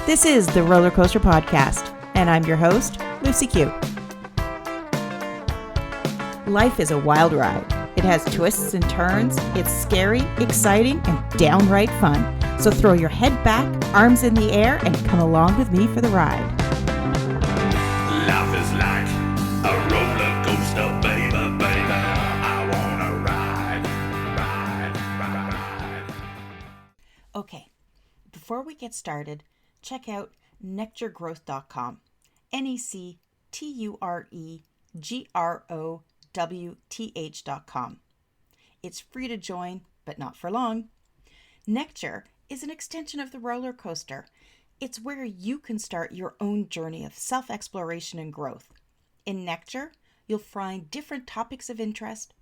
This is the Roller Coaster Podcast, and I'm your host, Lucy Q. Life is a wild ride. It has twists and turns. It's scary, exciting, and downright fun. So throw your head back, arms in the air, and come along with me for the ride. Life is like a roller coaster, baby, baby. I wanna ride. Okay, before we get started, check out nectargrowth.com. nectargrowth.com. It's free to join, but not for long. Nectar is an extension of the roller coaster. It's where you can start your own journey of self-exploration and growth. In Nectar, you'll find different topics of interest,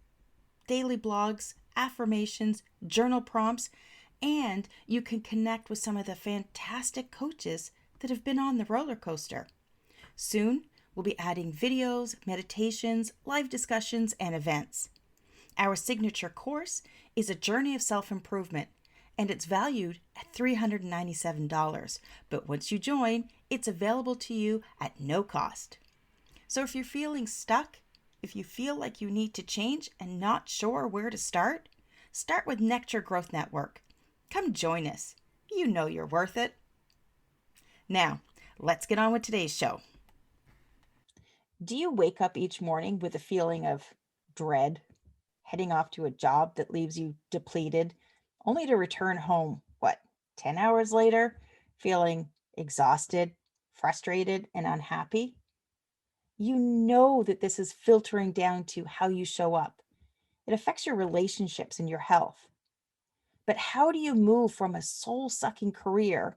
daily blogs, affirmations, journal prompts, and you can connect with some of the fantastic coaches that have been on the roller coaster. Soon, we'll be adding videos, meditations, live discussions, and events. Our signature course is a journey of self-improvement, and it's valued at $397. But once you join, it's available to you at no cost. So if you're feeling stuck, if you feel like you need to change and not sure where to start with Nectar Growth Network. Come join us. You know you're worth it. Now, let's get on with today's show. Do you wake up each morning with a feeling of dread, heading off to a job that leaves you depleted, only to return home, 10 hours later, feeling exhausted, frustrated, and unhappy? You know that this is filtering down to how you show up. It affects your relationships and your health. But how do you move from a soul-sucking career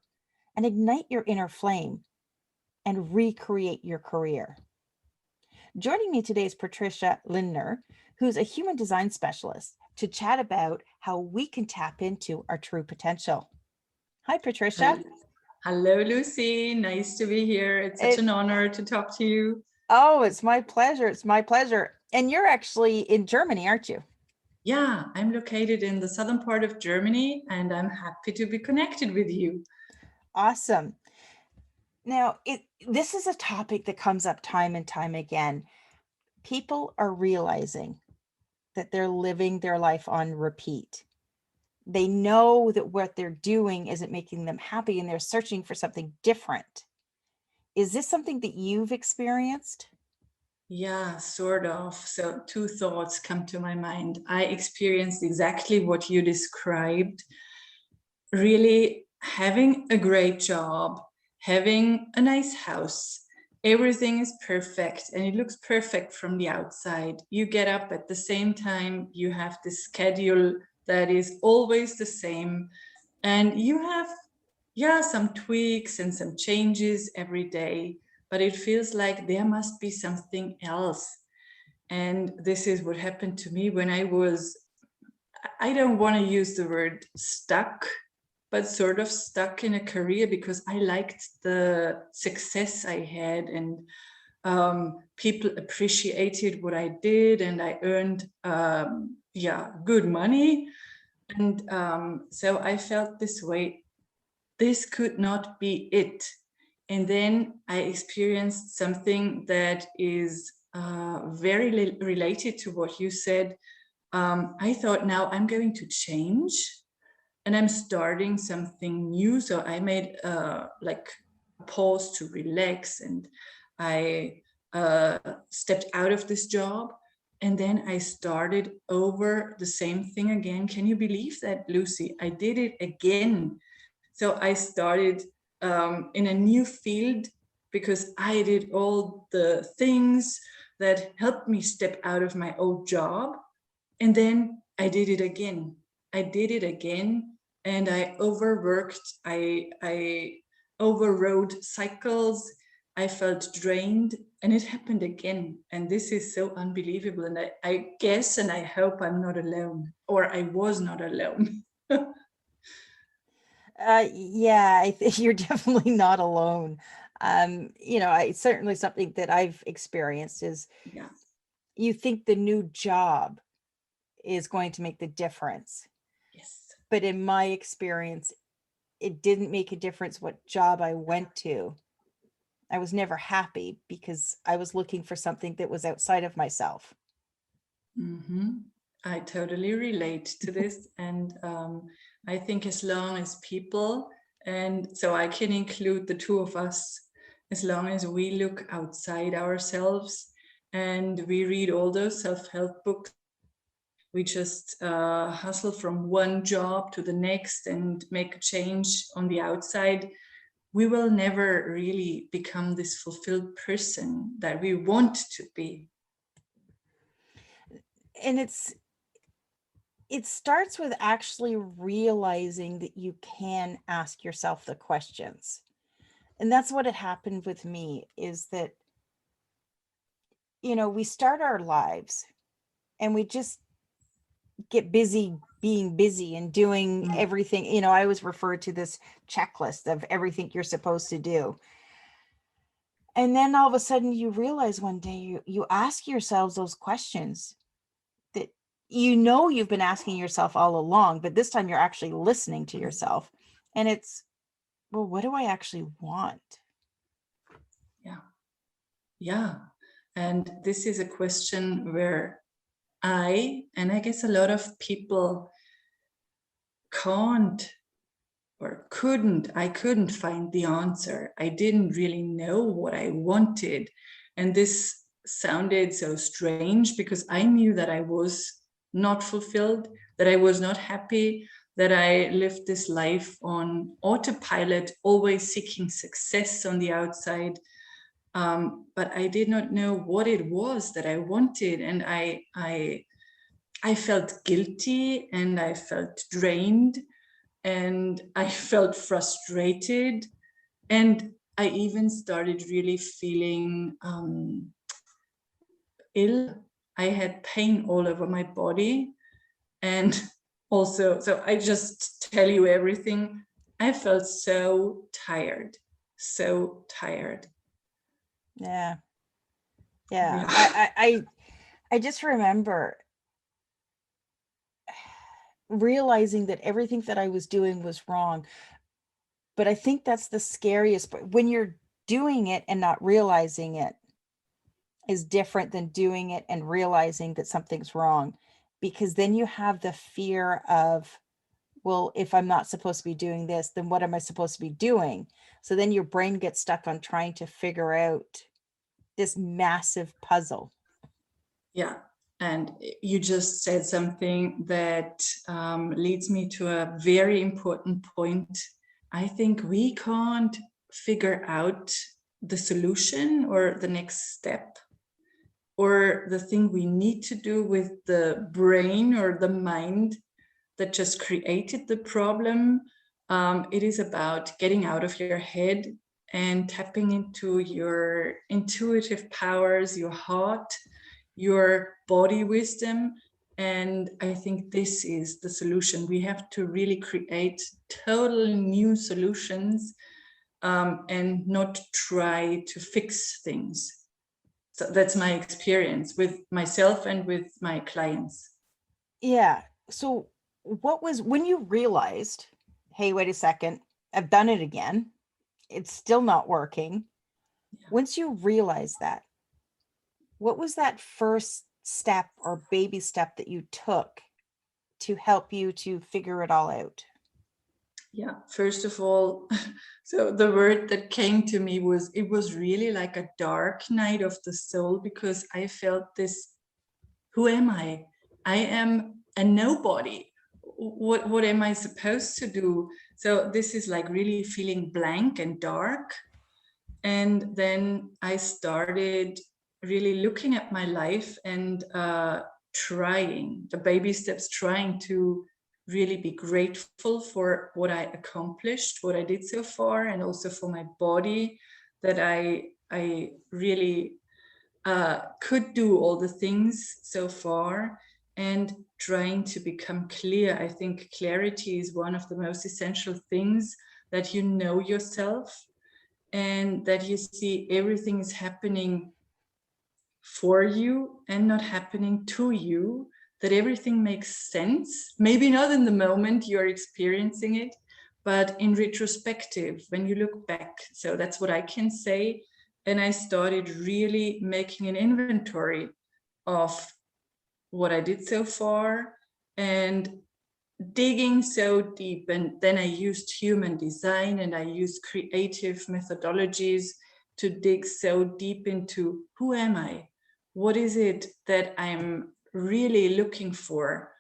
and ignite your inner flame and recreate your career? Joining me today is Patricia Lindner, who's a human design specialist, to chat about how we can tap into our true potential. Hi, Patricia. Hello, Lucy. Nice to be here. It's such an honor to talk to you. Oh, it's my pleasure. It's my pleasure. And you're actually in Germany, aren't you? Yeah, I'm located in the southern part of Germany, and I'm happy to be connected with you. Awesome. Now, this is a topic that comes up time and time again. People are realizing that they're living their life on repeat. They know that what they're doing isn't making them happy, and they're searching for something different. Is this something that you've experienced? Yeah, sort of. So two thoughts come to my mind. I experienced exactly what you described. Really having a great job, having a nice house, everything is perfect and it looks perfect from the outside. You get up at the same time, you have this schedule that is always the same, and you have some tweaks and some changes every day, but it feels like there must be something else. And this is what happened to me when I don't want to use the word stuck, but sort of stuck in a career, because I liked the success I had, and people appreciated what I did, and I earned good money. And so I felt this way. This could not be it. And then I experienced something that is very related to what you said. I thought, now I'm going to change and I'm starting something new. So I made a pause to relax, and I stepped out of this job. And then I started over the same thing again. Can you believe that, Lucy? I did it again. So I started in a new field because I did all the things that helped me step out of my old job. And then I did it again. And I overworked. I overrode cycles. I felt drained, and it happened again. And this is so unbelievable. And I guess, and I hope I'm not alone, or I was not alone. Yeah, I think you're definitely not alone. It's certainly something that I've experienced is Yeah. you think the new job is going to make the difference. Yes. But in my experience, it didn't make a difference what job I went to. I was never happy because I was looking for something that was outside of myself. I totally relate to this. And I think as long as people, and so I can include the two of us, as long as we look outside ourselves and we read all those self-help books, we just hustle from one job to the next and make a change on the outside, we will never really become this fulfilled person that we want to be. And it starts with actually realizing that you can ask yourself the questions. And that's what had happened with me, is that, we start our lives and we just get busy being busy and doing everything. I always refer to this checklist of everything you're supposed to do. And then all of a sudden you realize one day you ask yourselves those questions that you've been asking yourself all along, but this time you're actually listening to yourself. And it's, well, what do I actually want? Yeah. And this is a question where and I guess a lot of people can't or I couldn't find the answer. I didn't really know what I wanted. And this sounded so strange because I knew that I was not fulfilled, that I was not happy, that I lived this life on autopilot, always seeking success on the outside. But I did not know what it was that I wanted. And I felt guilty and I felt drained and I felt frustrated. And I even started really feeling ill. I had pain all over my body. And also, so I just tell you everything. I felt so tired, so tired. Yeah. I just remember realizing that everything that I was doing was wrong. But I think that's the scariest part. When you're doing it and not realizing it is different than doing it and realizing that something's wrong, because then you have the fear of, well, if I'm not supposed to be doing this, then what am I supposed to be doing? So then your brain gets stuck on trying to figure out this massive puzzle. Yeah. And you just said something that leads me to a very important point. I think we can't figure out the solution or the next step or the thing we need to do with the brain or the mind that just created the problem. It is about getting out of your head and tapping into your intuitive powers, your heart, your body wisdom. And I think this is the solution. We have to really create totally new solutions and not try to fix things. So that's my experience with myself and with my clients. Yeah. So what was when you realized, hey, wait a second, I've done it again. It's still not working. Yeah. Once you realize that, what was that first step or baby step that you took to help you to figure it all out? Yeah, first of all, so the word that came to me was, it was really like a dark night of the soul, because I felt this, who am I? I am a nobody. What am I supposed to do? So this is like really feeling blank and dark. And then I started really looking at my life and trying the baby steps, trying to really be grateful for what I accomplished, what I did so far, and also for my body, that I really could do all the things so far, and trying to become clear. I think clarity is one of the most essential things, that you know yourself and that you see everything is happening for you and not happening to you, that everything makes sense. Maybe not in the moment you're experiencing it, But in retrospective, when you look back, so that's what I can say. And I started really making an inventory of what I did so far and digging so deep. And then I used human design and I used creative methodologies to dig so deep into who am I? What is it that I'm really looking for?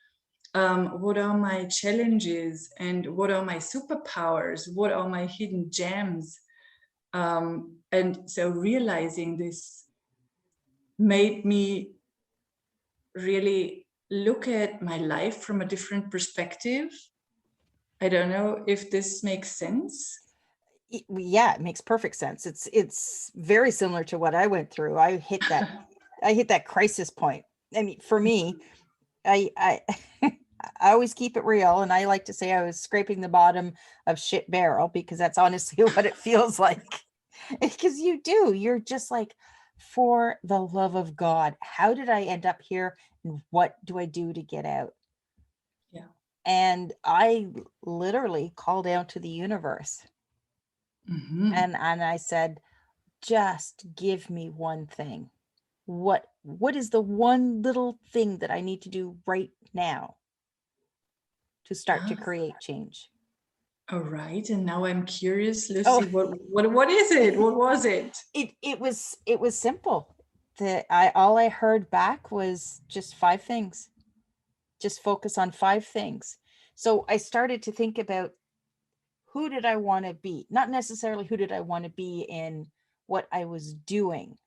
What are my challenges and what are my superpowers? What are my hidden gems? And so realizing this made me really look at my life from a different perspective. I don't know if this makes sense. Yeah, it makes perfect sense. It's very similar to what I went through. I hit that crisis point. I mean, for me, I I always keep it real, and I like to say I was scraping the bottom of shit barrel, because that's honestly what it feels like. Because you're just like, for the love of God, how did I end up here, and what do I do to get out? Yeah. And I literally called out to the universe, Mm-hmm. and I said, just give me one thing. What is the one little thing that I need to do right now to start to Yeah. create change? All right. And now I'm curious, Lucy, Oh, what is it? What was it? it was simple. That all I heard back was just 5 things. Just focus on 5 things. So I started to think about, who did I want to be? Not necessarily who did I want to be in what I was doing,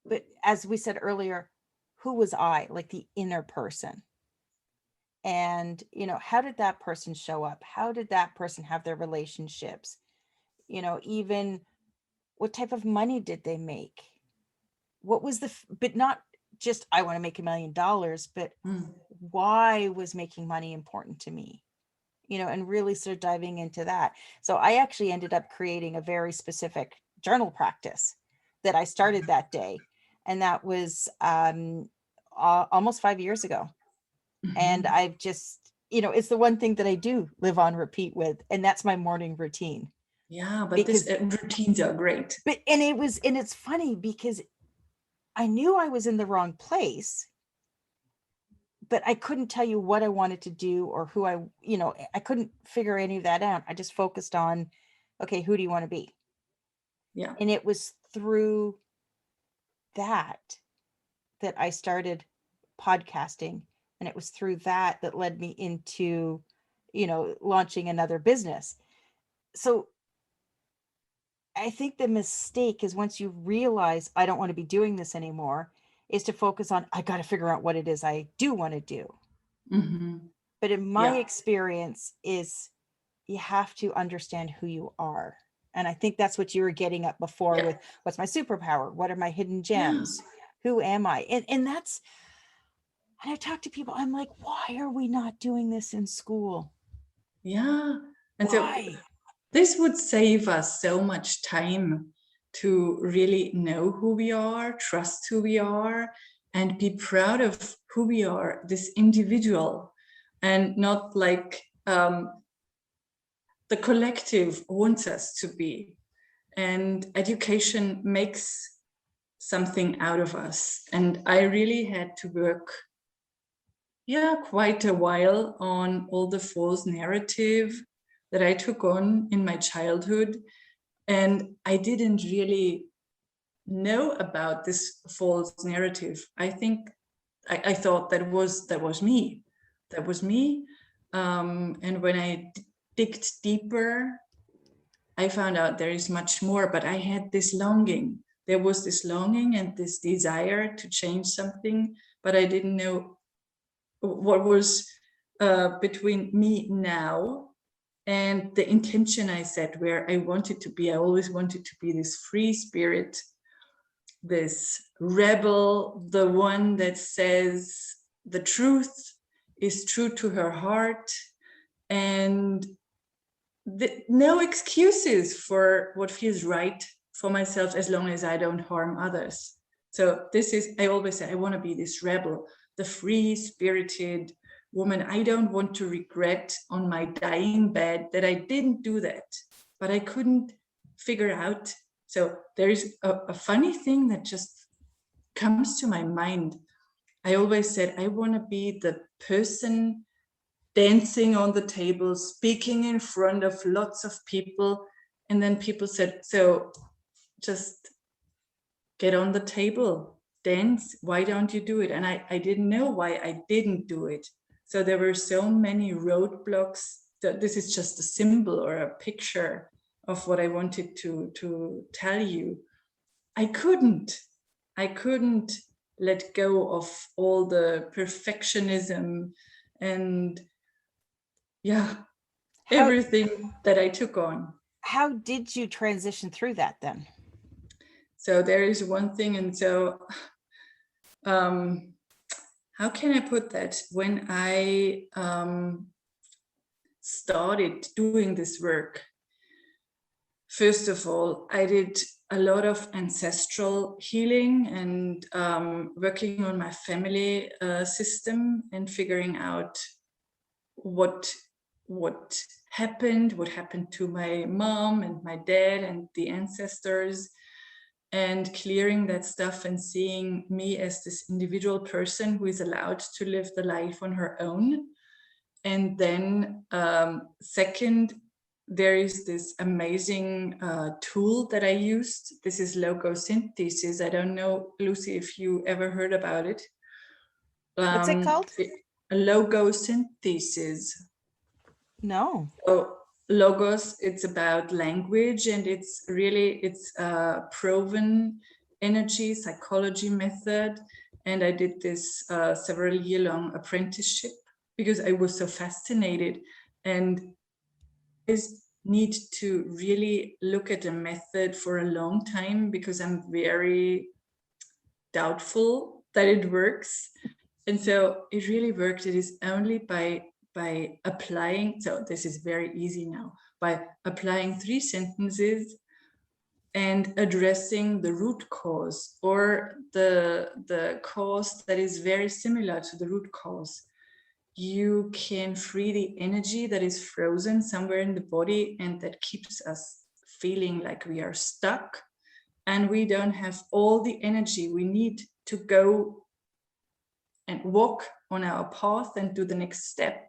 but as we said earlier, who was I, like the inner person? And, how did that person show up? How did that person have their relationships? Even what type of money did they make? What was but not just, I want to make $1 million, but why was making money important to me? And really sort of diving into that. So I actually ended up creating a very specific journal practice that I started that day. And that was almost 5 years ago. And Mm-hmm. I've just, it's the one thing that I do live on repeat with, and that's my morning routine. Yeah, but Because, this routines are great. and it's funny because I knew I was in the wrong place, but I couldn't tell you what I wanted to do or who I couldn't figure any of that out. I just focused on, okay, who do you want to be? Yeah. And it was through that I started podcasting. And it was through that led me into, launching another business. So I think the mistake is, once you realize I don't want to be doing this anymore, is to focus on, I got to figure out what it is I do want to do. Mm-hmm. But in my Yeah. experience is, you have to understand who you are. And I think that's what you were getting at before Yeah. with, what's my superpower? What are my hidden Yeah. gems? Who am I? And that's, and I talk to people, I'm like, why are we not doing this in school? Yeah. And so Why? this would save us so much time to really know who we are, trust who we are, and be proud of who we are, this individual, and not like the collective wants us to be. And education makes something out of us. And I really had to work, quite a while on all the false narrative that I took on in my childhood. And I didn't really know about this false narrative. I think I thought that was me. That was me. And when I digged deeper, I found out there is much more, but I had this longing. There was this longing and this desire to change something, but I didn't know what was between me now and the intention I set, where I wanted to be. I always wanted to be this free spirit, this rebel, the one that says the truth, is true to her heart, and no excuses for what feels right for myself, as long as I don't harm others. So this is, I always say, I want to be this rebel, the free spirited woman, I don't want to regret on my dying bed that I didn't do that, but I couldn't figure out. So there is a funny thing that just comes to my mind. I always said, I want to be the person dancing on the table, speaking in front of lots of people. And then people said, so just get on the table, dance. Why don't you do it? And I didn't know why I didn't do it. So there were so many roadblocks that this is just a symbol or a picture of what I wanted to tell you. I couldn't let go of all the perfectionism and everything that I took on. How did you transition through that then? So there is one thing, and so how can I put that? When I started doing this work, first of all, I did a lot of ancestral healing and working on my family system and figuring out what happened to my mom and my dad and the ancestors, and clearing that stuff and seeing me as this individual person who is allowed to live the life on her own. And then second, there is this amazing tool that I used. This is Logosynthesis. I don't know, Lucy, if you ever heard about it. What's it called? Logosynthesis. No. So Logos, it's about language, and it's a proven energy psychology method. And I did this several year-long apprenticeship because I was so fascinated, and is need to really look at a method for a long time because I'm very doubtful that it works. And so it really worked. It is only by applying, so this is very easy now, by applying 3 sentences and addressing the root cause, or the cause that is very similar to the root cause. You can free the energy that is frozen somewhere in the body and that keeps us feeling like we are stuck and we don't have all the energy we need to go and walk on our path and do the next step.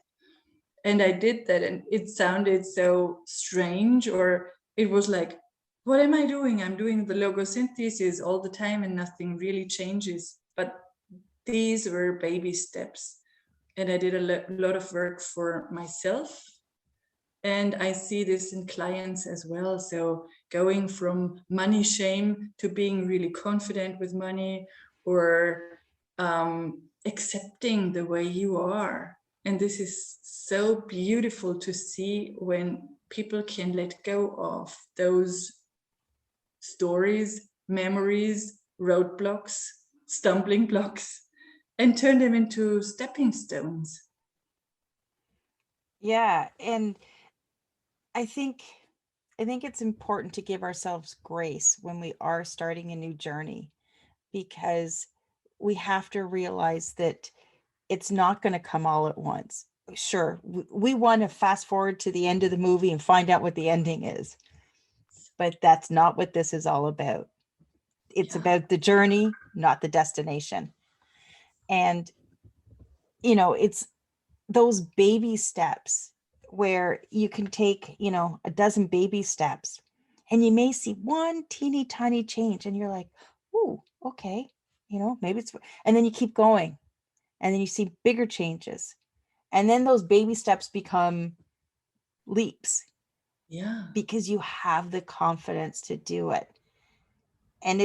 And I did that, and it sounded so strange, or it was like, what am I doing? I'm doing the logosynthesis all the time and nothing really changes. But these were baby steps. And I did a lot of work for myself. And I see this in clients as well. So going from money shame to being really confident with money, or accepting the way you are. And this is so beautiful to see when people can let go of those stories, memories, roadblocks, stumbling blocks, and turn them into stepping stones. Yeah, and I think it's important to give ourselves grace when we are starting a new journey, because we have to realize that it's not going to come all at once. Sure, we want to fast forward to the end of the movie and find out what the ending is, but that's not what this is all about. It's about the journey, not the destination. And, it's those baby steps where you can take, a dozen baby steps, and you may see one teeny tiny change and you're like, "Ooh, okay, maybe it's," and then you keep going, and then you see bigger changes. And then those baby steps become leaps. Yeah. Because you have the confidence to do it. And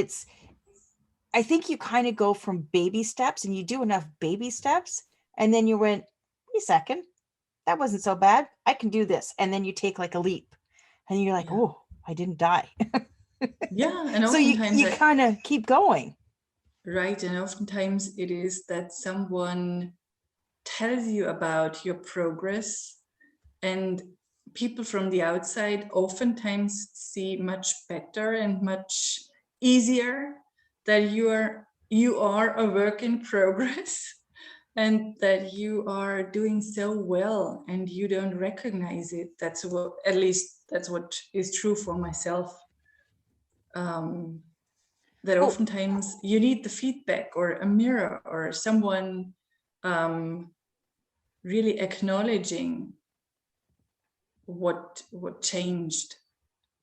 I think you kind of go from baby steps, and you do enough baby steps, and then you went, wait a second, that wasn't so bad. I can do this. And then you take like a leap, and you're like, oh, I didn't die. Yeah. And so you kind of keep going. Right. And oftentimes it is that someone tells you about your progress, and people from the outside oftentimes see much better and much easier that you are a work in progress. and that you are doing so well and you don't recognize it. That's what, at least that's what is true for myself. That oftentimes you need the feedback or a mirror or someone really acknowledging what changed.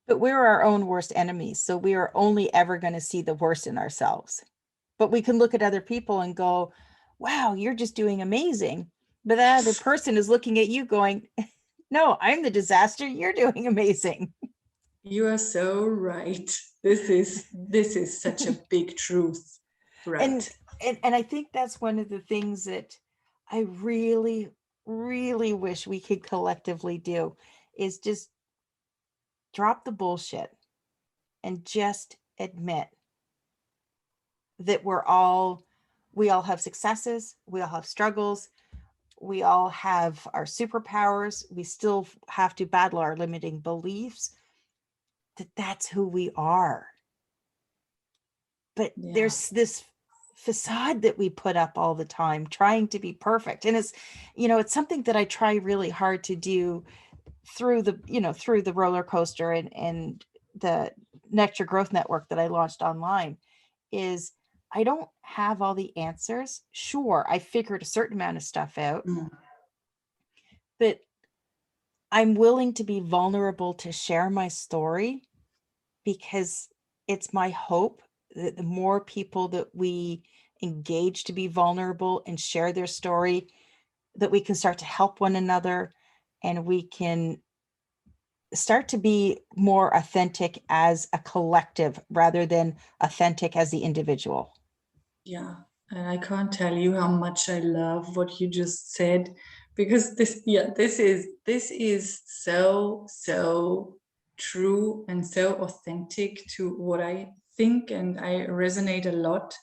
But we're our own worst enemies, so we are only ever going to see the worst in ourselves. But we can look at other people and go, wow, you're just doing amazing. But that other person is looking at you going, no, I'm the disaster, you're doing amazing. You are so right. This is such a big truth. Right. And I think that's one of the things that I really, really wish we could collectively do, is just drop the bullshit and just admit that we all have successes, we all have struggles, we all have our superpowers, we still have to battle our limiting beliefs, that's who we are. But there's this facade that we put up all the time trying to be perfect, and it's something that I try really hard to do through the roller coaster and the Nectar Growth Network that I launched online. Is I don't have all the answers. Sure, I figured a certain amount of stuff out, but I'm willing to be vulnerable to share my story, because it's my hope that the more people that we engage to be vulnerable and share their story, that we can start to help one another, and we can start to be more authentic as a collective rather than authentic as the individual. Yeah, and I can't tell you how much I love what you just said, because this is so true and so authentic to what I think, and I resonate a lot,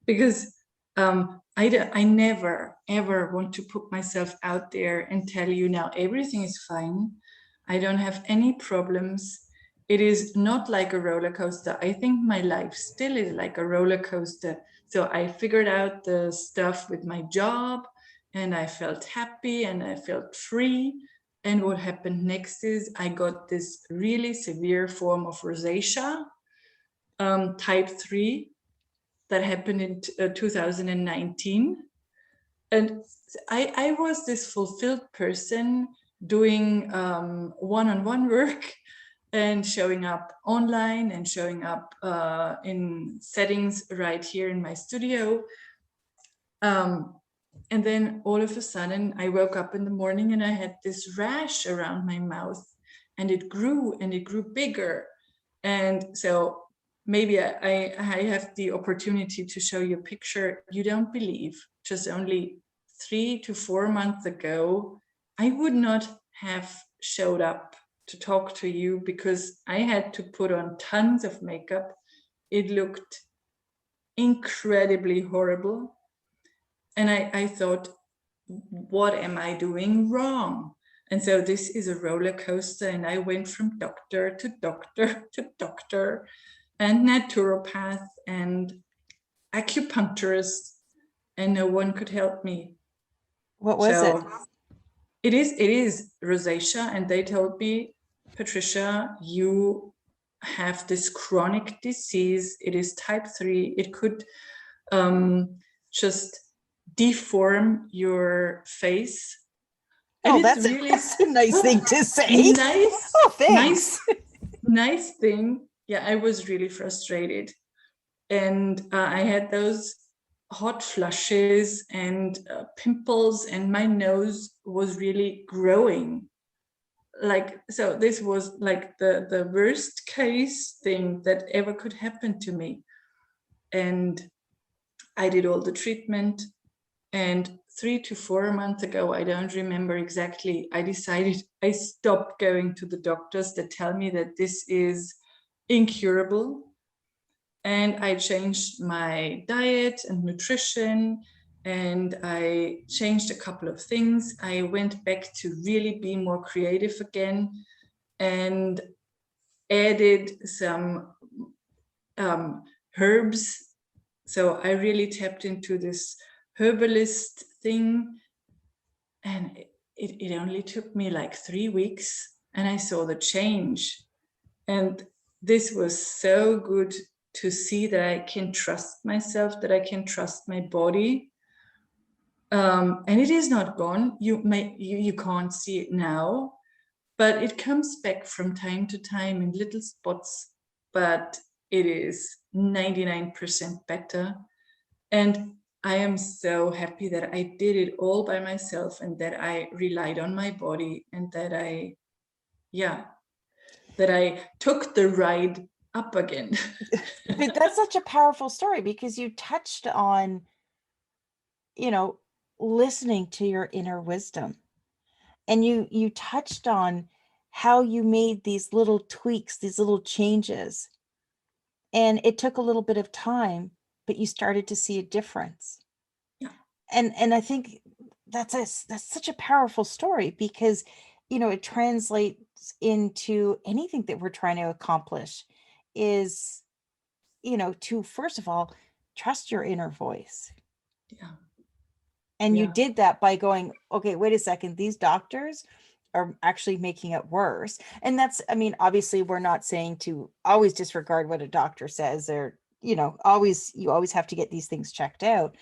because I never ever want to put myself out there and tell you now everything is fine. I don't have any problems. It is not like a roller coaster. I think my life still is like a roller coaster. So I figured out the stuff with my job, and I felt happy and I felt free. And what happened next is I got this really severe form of rosacea, type 3, that happened in 2019. And I was this fulfilled person doing one-on-one work and showing up online and showing up in settings right here in my studio. And then all of a sudden I woke up in the morning and I had this rash around my mouth, and it grew bigger. And so maybe I have the opportunity to show you a picture. You don't believe, just only 3 to 4 months ago, I would not have showed up to talk to you because I had to put on tons of makeup. It looked incredibly horrible. And I thought, what am I doing wrong? And so this is a roller coaster, and I went from doctor to doctor to doctor, and naturopath and acupuncturist, and no one could help me. What was it? It is rosacea, and they told me, Patricia, you have this chronic disease. It is type 3. It could just deform your face. Oh, that's a nice thing to say. Nice. Oh, thanks. Nice thing. Yeah, I was really frustrated. And I had those hot flushes and pimples, and my nose was really growing. So this was like the worst case thing that ever could happen to me. And I did all the treatment, and 3 to 4 months ago, I don't remember exactly, I decided I stopped going to the doctors that tell me that this is incurable. And I changed my diet and nutrition, and I changed a couple of things. I went back to really be more creative again, and added some herbs. So I really tapped into this herbalist thing. And it only took me like 3 weeks and I saw the change. And this was so good to see that I can trust myself, that I can trust my body. And it is not gone. You can't see it now, but it comes back from time to time in little spots, but it is 99% better. And I am so happy that I did it all by myself and that I relied on my body and that I took the ride up again. But that's such a powerful story because you touched on, listening to your inner wisdom. And you touched on how you made these little tweaks, these little changes. And it took a little bit of time, but you started to see a difference. Yeah. And I think that's such a powerful story because, it translates into anything that we're trying to accomplish is, to first of all, trust your inner voice. Yeah. And you Yeah. did that by going, okay, wait a second, these doctors are actually making it worse. And that's, obviously we're not saying to always disregard what a doctor says or, you always have to get these things checked out.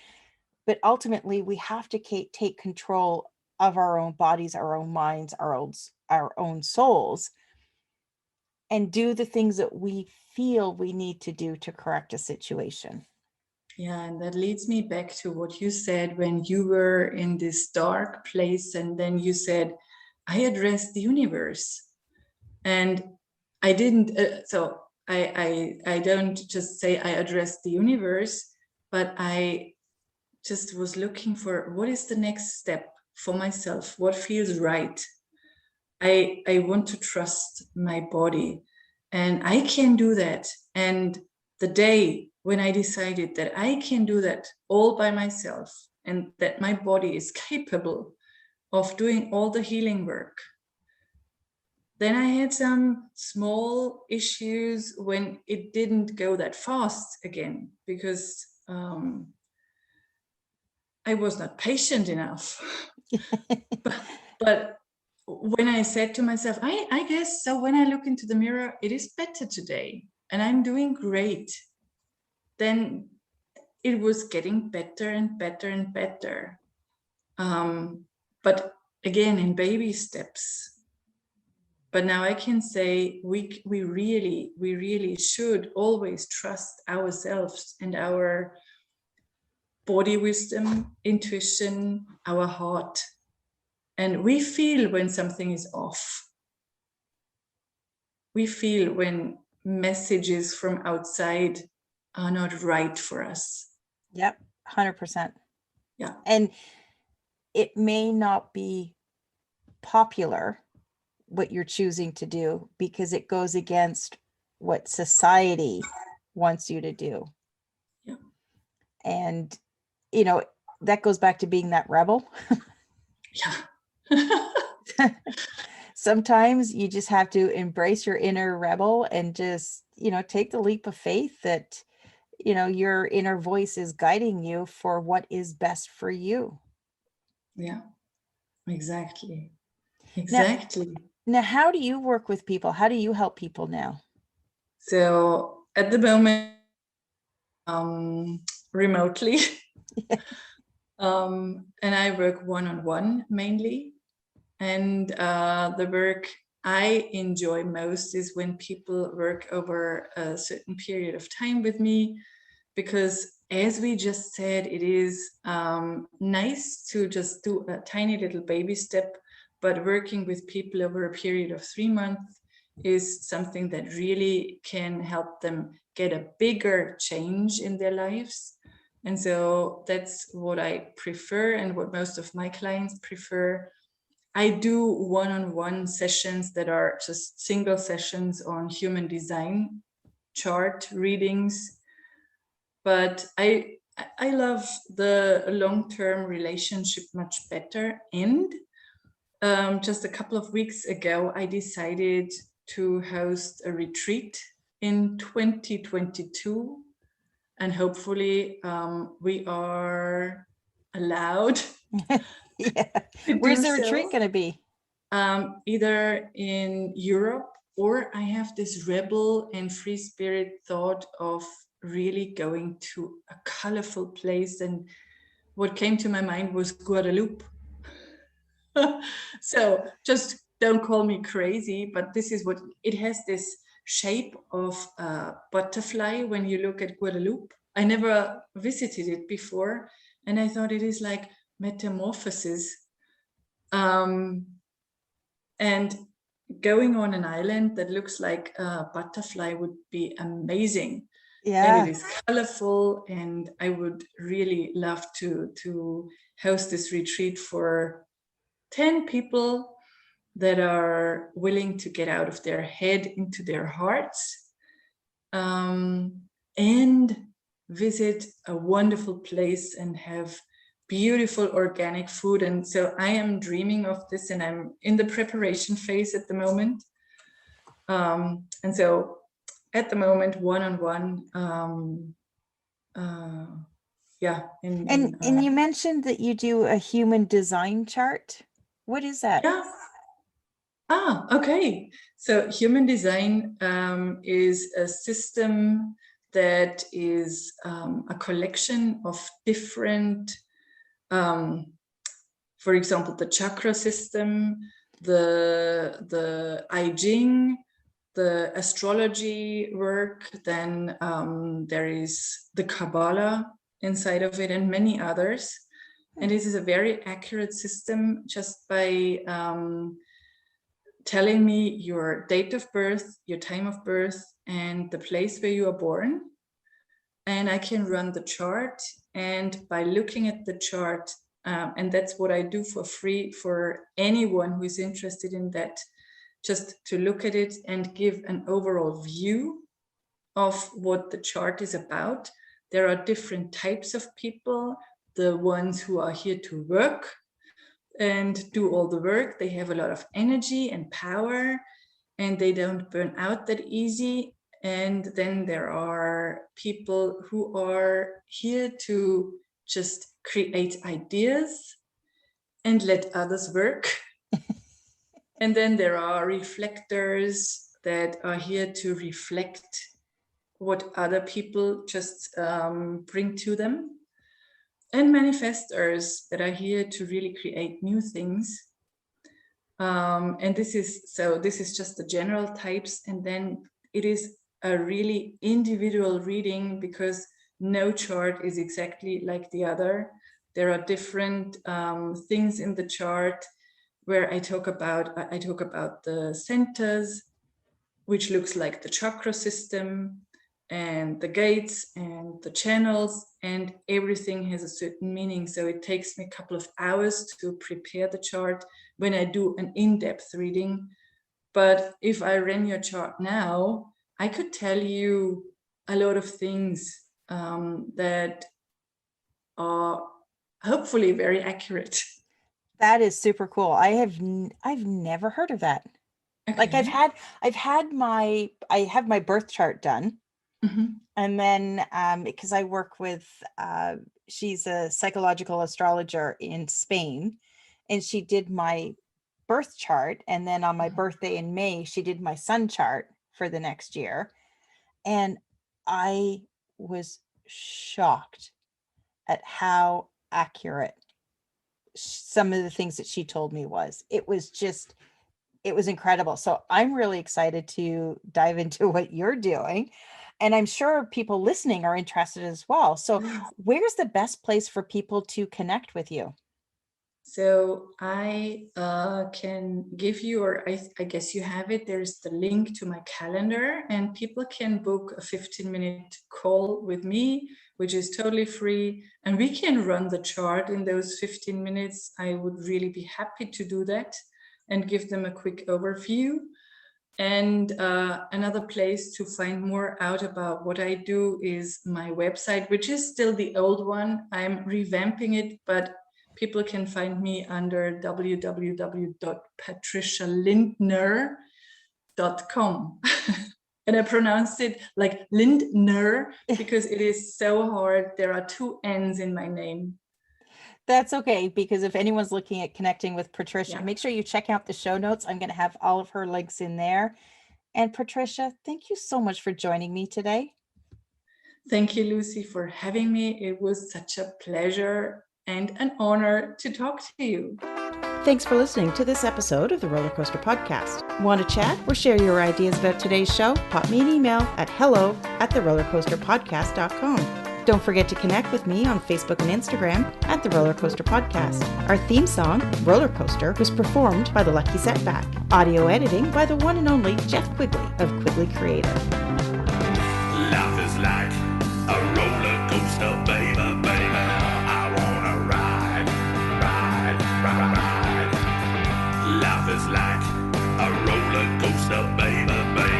But ultimately we have to take control of our own bodies, our own minds, our own souls, and do the things that we feel we need to do to correct a situation. Yeah, and that leads me back to what you said when you were in this dark place, and then you said, I addressed the universe. And I didn't, I don't just say I addressed the universe, but I just was looking for what is the next step for myself, what feels right. I want to trust my body, and I can do that. And the day when I decided that I can do that all by myself and that my body is capable of doing all the healing work, then I had some small issues when it didn't go that fast again, because I was not patient enough. but when I said to myself, I guess so, when I look into the mirror, it is better today and I'm doing great, then it was getting better and better and better. But again, in baby steps. But now I can say we really should always trust ourselves and our body wisdom, intuition, our heart. And we feel when something is off. We feel when messages from outside are not right for us. Yep, 100%. Yeah. And it may not be popular what you're choosing to do because it goes against what society wants you to do. Yeah. And, that goes back to being that rebel. Yeah. Sometimes you just have to embrace your inner rebel and just, take the leap of faith that, your inner voice is guiding you for what is best for you. Yeah, exactly. Now, how do you work with people? How do you help people now? So at the moment, remotely. And I work one-on-one mainly. And the work I enjoy most is when people work over a certain period of time with me, because as we just said, it is nice to just do a tiny little baby step, but working with people over a period of 3 months is something that really can help them get a bigger change in their lives. And so that's what I prefer and what most of my clients prefer. I do one-on-one sessions that are just single sessions on human design, chart readings. But I love the long-term relationship much better. And just a couple of weeks ago, I decided to host a retreat in 2022. And hopefully we are allowed Yeah. to Where's do the retreat so. going to be? Either in Europe, or I have this rebel and free spirit thought of really going to a colorful place. And what came to my mind was Guadeloupe. So just don't call me crazy, but this is what it has, this shape of a butterfly when you look at Guadeloupe. I never visited it before, and I thought it is like metamorphosis. And going on an island that looks like a butterfly would be amazing. And it Yeah. is colorful, and I would really love to host this retreat for 10 people that are willing to get out of their head into their hearts, and visit a wonderful place and have beautiful organic food. And so I am dreaming of this, and I'm in the preparation phase at the moment. And so at the moment, one-on-one, yeah. And you mentioned that you do a human design chart. What is that? Yeah. Okay. So human design is a system that is a collection of different, for example, the chakra system, the I Ching, the astrology work. Then there is the Kabbalah inside of it, and many others. And this is a very accurate system, just by telling me your date of birth, your time of birth, and the place where you are born. And I can run the chart. And by looking at the chart, and that's what I do for free for anyone who is interested in that, just to look at it and give an overall view of what the chart is about. There are different types of people. The ones who are here to work and do all the work, they have a lot of energy and power, and they don't burn out that easy. And then there are people who are here to just create ideas and let others work. And then there are reflectors that are here to reflect what other people just bring to them. And manifestors that are here to really create new things. And this is just the general types. And then it is a really individual reading, because no chart is exactly like the other. There are different things in the chart where I talk about the centers, which looks like the chakra system, and the gates and the channels, and everything has a certain meaning. So it takes me a couple of hours to prepare the chart when I do an in-depth reading. But if I ran your chart now, I could tell you a lot of things that are hopefully very accurate. That is super cool. I've never heard of that. Like Okay. I have my birth chart done. Mm-hmm. And then because I work with she's a psychological astrologer in Spain, and she did my birth chart, and then on my birthday in May she did my sun chart for the next year. And I was shocked at how accurate some of the things that she told me was. It was incredible. So I'm really excited to dive into what you're doing. And I'm sure people listening are interested as well. So where's the best place for people to connect with you? So I can give you, or I guess you have it, there's the link to my calendar, and people can book a 15-minute call with me, which is totally free. And we can run the chart in those 15 minutes. I would really be happy to do that and give them a quick overview. And another place to find more out about what I do is my website, which is still the old one. I'm revamping it, but people can find me under www.patricialindner.com. And I pronounced it like Lindner because it is so hard. There are two N's in my name. That's okay, because if anyone's looking at connecting with Patricia, Yeah. make sure you check out the show notes. I'm going to have all of her links in there. And Patricia, thank you so much for joining me today. Thank you, Lucy, for having me. It was such a pleasure and an honor to talk to you. Thanks for listening to this episode of the Roller Coaster Podcast. Want to chat or share your ideas about today's show? Pop me an email at hello@therollercoasterpodcast.com. Don't forget to connect with me on Facebook and Instagram at The Roller Coaster Podcast. Our theme song, Roller Coaster, was performed by The Lucky Setback. Audio editing by the one and only Jeff Quigley of Quigley Creative. Life is like a roller coaster, baby, baby. I wanna ride, ride, ride, ride. Life is like a roller coaster, baby, baby.